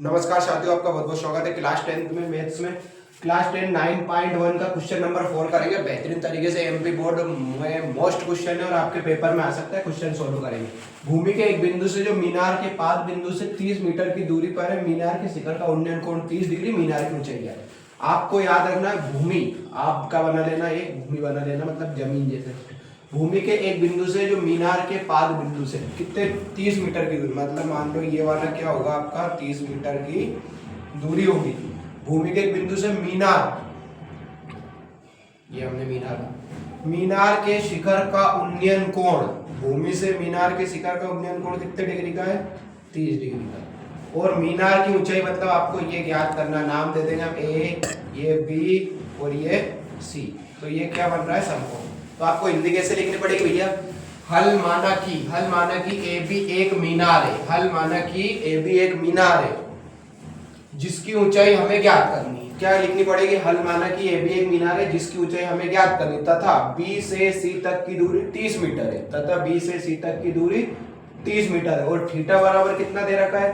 नमस्कार साथियों, आपका बहुत बहुत स्वागत है। क्लास 10 में मैथ्स में क्लास 10 9.1 का क्वेश्चन नंबर 4 करेंगे। बेहतरीन तरीके से एमपी बोर्ड में मोस्ट क्वेश्चन है और आपके पेपर में आ सकता है। क्वेश्चन सोल्व करेंगे। भूमि के एक बिंदु से जो मीनार के पाद बिंदु से 30 मीटर की दूरी पर है, मीनार के शिखर का उन्नयन कोण 30 डिग्री, मीनार की ऊंचाई है। आपको याद रखना है भूमि आपका बना लेना, एक भूमि बना लेना मतलब जमीन जैसे। भूमि के एक बिंदु से जो मीनार के पाद बिंदु से कितने 30 मीटर की दूरी, मतलब मान लो ये वाला क्या होगा आपका 30 मीटर की दूरी होगी। भूमि के एक बिंदु से मीनार, ये हमने मीनार के शिखर का उन्नयन कोण, भूमि से मीनार के शिखर का उन्नयन कोण कितने डिग्री का है? 30 डिग्री का। और मीनार की ऊंचाई मतलब आपको ये ज्ञात करना, नाम दे देंगे हम ए, ये बी और ये सी। तो ये क्या बन रहा है? समकोण। तो आपको हिंदी कैसे लिखनी पड़ेगी भैया? हल माना कि ए बी एक मीनार है। हल माना कि ए बी एक मीनार है जिसकी ऊंचाई हमें ज्ञात करनी है। क्या लिखनी पड़ेगी? हल माना कि ए बी एक मीनार है जिसकी ऊंचाई हमें ज्ञात करनी, तथा बी से सी तक की दूरी 30 मीटर है। तथा बी से सी तक की दूरी 30 मीटर है। और थीटा बराबर कितना दे रखा है?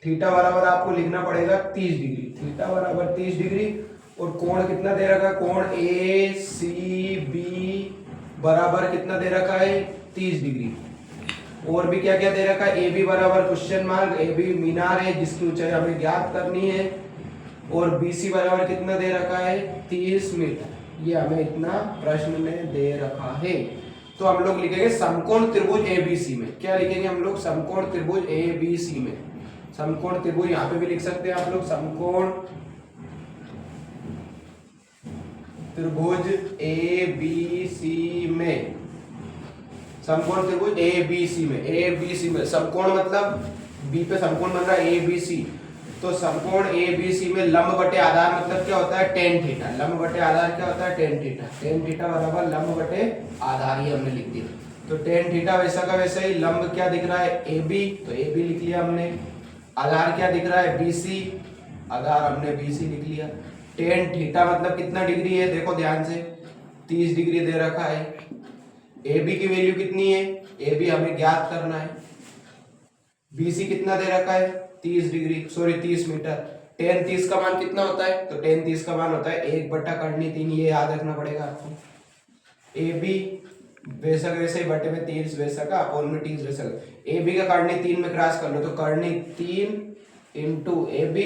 थीटा बराबर आपको लिखना पड़ेगा 30 डिग्री। थीटा बराबर 30 डिग्री। और कोण कितना दे रखा है? कोण ए सी बी बराबर कितना दे रखा है? 30 डिग्री। और भी क्या क्या दे रखा है? ए बी बराबर क्वेश्चन मार्क, ए बी मीनार है जिसकी ऊंचाई हमें ज्ञात करनी है। और बी सी बराबर कितना दे रखा है? 30 मीटर। ये हमें इतना प्रश्न में दे रखा है। तो हम लोग लिखेंगे समकोण त्रिभुज ए बी सी में। क्या लिखेंगे हम लोग? समकोण त्रिभुज ए बी सी में। समकोण त्रिभुज यहाँ पे भी लिख सकते हैं आप लोग, समकोण त्रिभुज ए बी सी में। समकोण त्रिभुज ए बी सी में, ए बी सी में समकोण मतलब बी पे समकोण बन रहा है ए बी सी। तो समकोण ए बी सी में लंब बटे आधार मतलब क्या होता है? tan theta. लंब बटे आधार क्या होता है? tan theta. tan थीटा बराबर लंब बटे आधार, ही हमने लिख दिया। तो tan थीटा वैसा का वैसा ही। लंब क्या दिख रहा है? ए बी, तो ए बी लिख लिया हमने। आधार क्या दिख रहा है? बी सी, आधार हमने बी सी लिख लिया। tan थीटा मतलब कितना डिग्री है? देखो ध्यान से, 30 डिग्री दे रखा है। ए बी की वैल्यू कितनी है? ए बी हमें ज्ञात करना है। बी सी कितना दे रखा है? 30 डिग्री, सॉरी 30 मीटर। tan 30 का मान कितना होता है? तो tan 30 का मान होता है 1/3। ये याद रखना पड़ेगा आपको। ए बी वैसा वैसे बटे में 30 वैसा का अपोन में 30 वैसा का। ए बी का कर्णी 3 में क्रॉस कर लो तो कर्णी 3 इंटू ए बी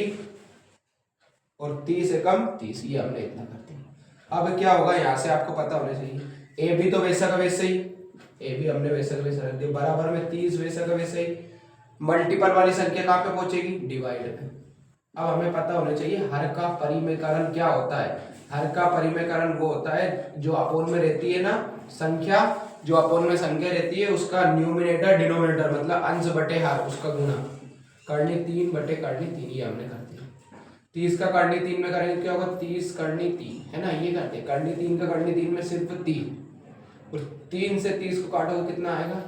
और 30 एकम 30, ये हमने इतना करते हैं। अब क्या होगा? यहाँ से आपको पता होना चाहिए ए बी तो वैसा का वैसे ही, ए बी हमने वैसा का वैसा रख दिया, बराबर में 30 वैसा का वैसे ही। मल्टीपल वाली संख्या कहाँ पे पहुंचेगी? डिवाइड पे। अब हमें पता होना चाहिए हर का परिमेयकरण क्या होता है। हर का परिमेयकरण वो होता है जो अपोन में रहती है ना संख्या, जो अपोन में संख्या रहती है उसका न्यूमिनेटर डिनोमिनेटर मतलब अंश बटे हर, उसका गुणा। कर्णी 3 बटे कर्णी 3, ये हमने कर दिया। 30 का कर्णी 3 में करेंगे क्या होगा? 30 कर्णी 3 है ना, ये करते हैं। कर्णी 3 का कर्णी 3 में सिर्फ 3, और 3 से 30 को काटोगे कितना आएगा?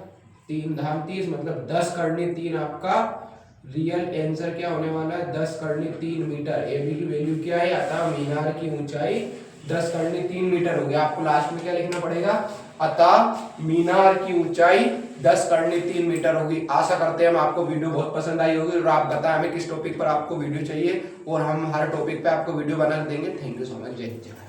3 धाम 30 मतलब 10 कर्णी 3 आपका रियल आंसर क्या होने वाला है? 10 कर्णी 3 मीटर। ए बी की वैल्यू क्या है? अतः मीनार की ऊंचाई 10 कर्णी 3 मीटर होगी। आपको लास्ट में क्या लिखना पड़ेगा? अतः मीनार की ऊंचाई 10 कर्णी 3 मीटर होगी। आशा करते हैं हम आपको वीडियो बहुत पसंद आई होगी और आप बताएं हमें किस टॉपिक पर आपको वीडियो चाहिए और हम हर टॉपिक पे आपको वीडियो बना देंगे। Thank you so much. जय हिंद।